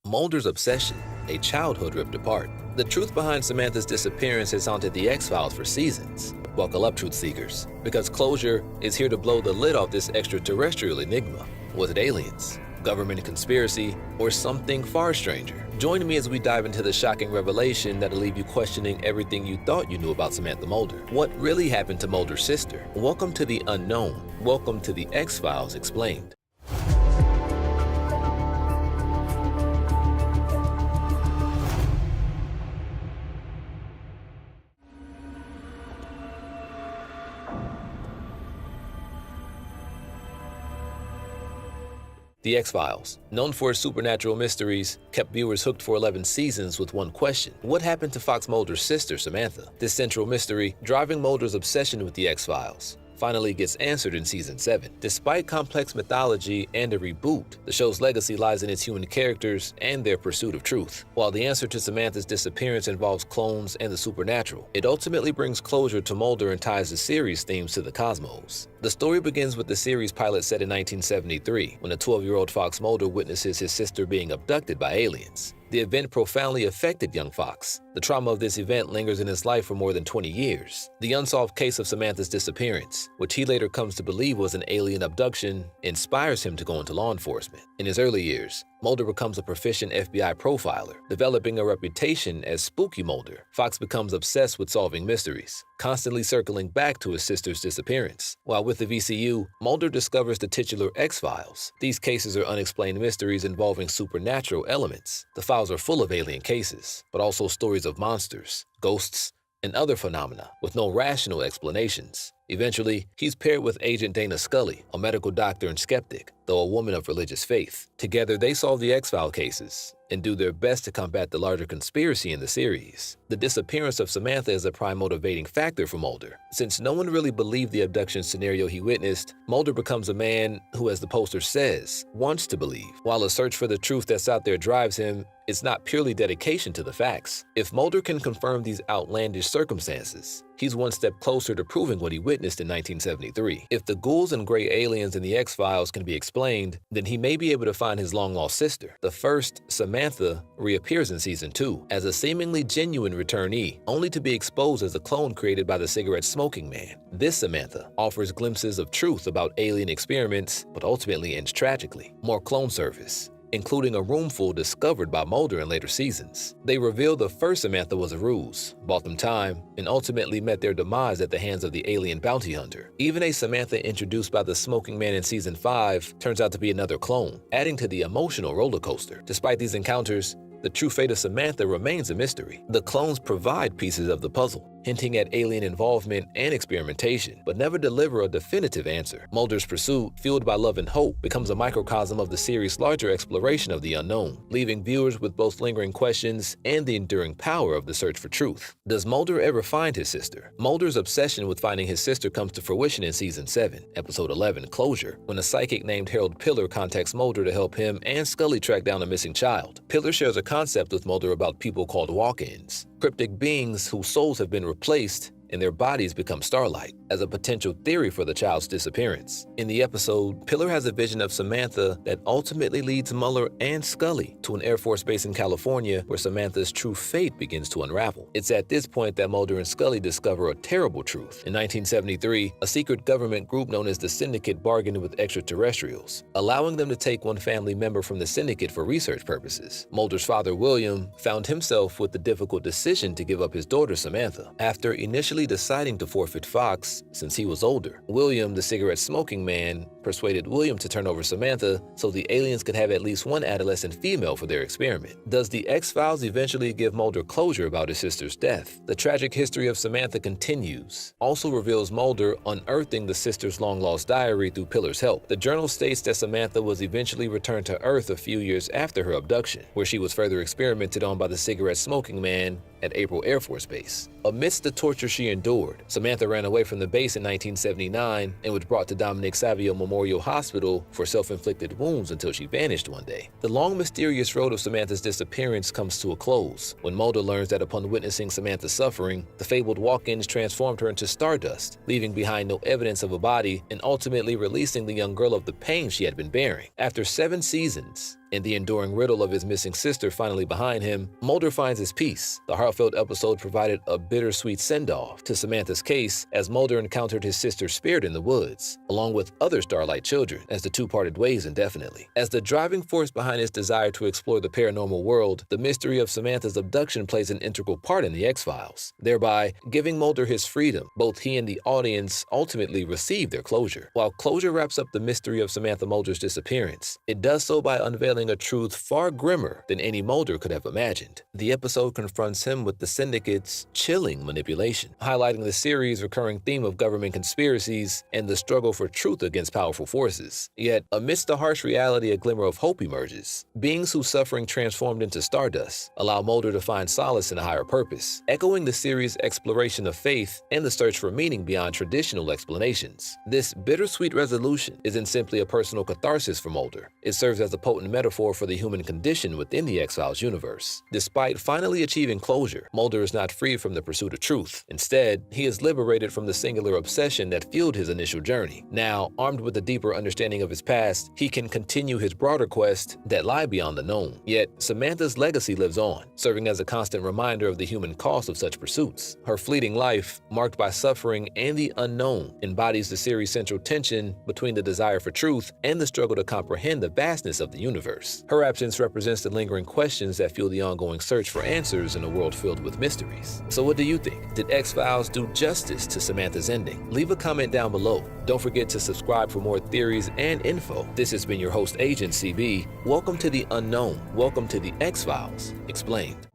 Mulder's obsession, a childhood ripped apart. The truth behind Samantha's disappearance has haunted the X-Files for seasons. Buckle up, truth seekers, because closure is here to blow the lid off this extraterrestrial enigma. Was it aliens, government conspiracy, or something far stranger? Join me as we dive into the shocking revelation that'll leave you questioning everything you thought you knew about Samantha Mulder. What really happened to Mulder's sister? Welcome to the unknown. Welcome to the X-Files Explained. The X-Files, known for its supernatural mysteries, kept viewers hooked for 11 seasons with one question. What happened to Fox Mulder's sister, Samantha? This central mystery, driving Mulder's obsession with the X-Files, finally gets answered in Season 7. Despite complex mythology and a reboot, the show's legacy lies in its human characters and their pursuit of truth. While the answer to Samantha's disappearance involves clones and the supernatural, it ultimately brings closure to Mulder and ties the series' themes to the cosmos. The story begins with the series pilot set in 1973, when a 12-year-old Fox Mulder witnesses his sister being abducted by aliens. The event profoundly affected young Fox. The trauma of this event lingers in his life for more than 20 years. The unsolved case of Samantha's disappearance, which he later comes to believe was an alien abduction, inspires him to go into law enforcement. In his early years, Mulder becomes a proficient FBI profiler, developing a reputation as Spooky Mulder. Fox becomes obsessed with solving mysteries, constantly circling back to his sister's disappearance. While with the VCU, Mulder discovers the titular X-Files. These cases are unexplained mysteries involving supernatural elements. The files are full of alien cases, but also stories of monsters, ghosts, and other phenomena with no rational explanations. Eventually, he's paired with Agent Dana Scully, a medical doctor and skeptic, though a woman of religious faith. Together, they solve the X-File cases and do their best to combat the larger conspiracy in the series. The disappearance of Samantha is a prime motivating factor for Mulder. Since no one really believed the abduction scenario he witnessed, Mulder becomes a man who, as the poster says, wants to believe. While a search for the truth that's out there drives him, it's not purely dedication to the facts. If Mulder can confirm these outlandish circumstances, he's one step closer to proving what he witnessed in 1973. If the ghouls and gray aliens in the X-Files can be explained, then he may be able to find his long-lost sister. The first, Samantha, reappears in Season 2 as a seemingly genuine returnee, only to be exposed as a clone created by the cigarette-smoking man. This Samantha offers glimpses of truth about alien experiments, but ultimately ends tragically. More clone service, including a roomful discovered by Mulder in later seasons. They reveal the first Samantha was a ruse, bought them time, and ultimately met their demise at the hands of the alien bounty hunter. Even a Samantha introduced by the smoking man in Season 5 turns out to be another clone, adding to the emotional roller coaster. Despite these encounters, the true fate of Samantha remains a mystery. The clones provide pieces of the puzzle, hinting at alien involvement and experimentation, but never deliver a definitive answer. Mulder's pursuit, fueled by love and hope, becomes a microcosm of the series' larger exploration of the unknown, leaving viewers with both lingering questions and the enduring power of the search for truth. Does Mulder ever find his sister? Mulder's obsession with finding his sister comes to fruition in Season 7, Episode 11, Closure, when a psychic named Harold Pillar contacts Mulder to help him and Scully track down a missing child. Pillar shares a concept with Mulder about people called walk-ins, cryptic beings whose souls have been replaced and their bodies become starlight, as a potential theory for the child's disappearance. In the episode, Pillar has a vision of Samantha that ultimately leads Muller and Scully to an Air Force base in California where Samantha's true fate begins to unravel. It's at this point that Mulder and Scully discover a terrible truth. In 1973, a secret government group known as the Syndicate bargained with extraterrestrials, allowing them to take one family member from the Syndicate for research purposes. Mulder's father, William, found himself with the difficult decision to give up his daughter, Samantha. After initially deciding to forfeit Fox since he was older, William, the cigarette-smoking man, persuaded William to turn over Samantha so the aliens could have at least one adolescent female for their experiment. Does the X-Files eventually give Mulder closure about his sister's death? The tragic history of Samantha continues, also reveals Mulder unearthing the sister's long-lost diary through Pillar's help. The journal states that Samantha was eventually returned to Earth a few years after her abduction, where she was further experimented on by the cigarette-smoking man at April Air Force Base. Amidst the torture she endured, Samantha ran away from the base in 1979 and was brought to Dominic Savio Memorial Hospital for self-inflicted wounds until she vanished one day. The long, mysterious road of Samantha's disappearance comes to a close when Mulder learns that upon witnessing Samantha's suffering, the fabled walk-ins transformed her into stardust, leaving behind no evidence of a body and ultimately releasing the young girl of the pain she had been bearing. After 7 seasons, And the enduring riddle of his missing sister finally behind him, Mulder finds his peace. The heartfelt episode provided a bittersweet send-off to Samantha's case as Mulder encountered his sister's spirit in the woods, along with other Starlight children, as the two parted ways indefinitely. As the driving force behind his desire to explore the paranormal world, the mystery of Samantha's abduction plays an integral part in the X-Files, thereby giving Mulder his freedom. Both he and the audience ultimately receive their closure. While closure wraps up the mystery of Samantha Mulder's disappearance, it does so by unveiling a truth far grimmer than any Mulder could have imagined. The episode confronts him with the Syndicate's chilling manipulation, highlighting the series' recurring theme of government conspiracies and the struggle for truth against powerful forces. Yet, amidst the harsh reality, a glimmer of hope emerges. Beings whose suffering transformed into stardust allow Mulder to find solace in a higher purpose, echoing the series' exploration of faith and the search for meaning beyond traditional explanations. This bittersweet resolution isn't simply a personal catharsis for Mulder. It serves as a potent metaphor for the human condition within the X-Files universe. Despite finally achieving closure, Mulder is not free from the pursuit of truth. Instead, he is liberated from the singular obsession that fueled his initial journey. Now, armed with a deeper understanding of his past, he can continue his broader quest that lie beyond the known. Yet, Samantha's legacy lives on, serving as a constant reminder of the human cost of such pursuits. Her fleeting life, marked by suffering and the unknown, embodies the series' central tension between the desire for truth and the struggle to comprehend the vastness of the universe. Her absence represents the lingering questions that fuel the ongoing search for answers in a world filled with mysteries. So what do you think? Did X-Files do justice to Samantha's ending? Leave a comment down below. Don't forget to subscribe for more theories and info. This has been your host, Agent CB. Welcome to the unknown. Welcome to the X-Files Explained.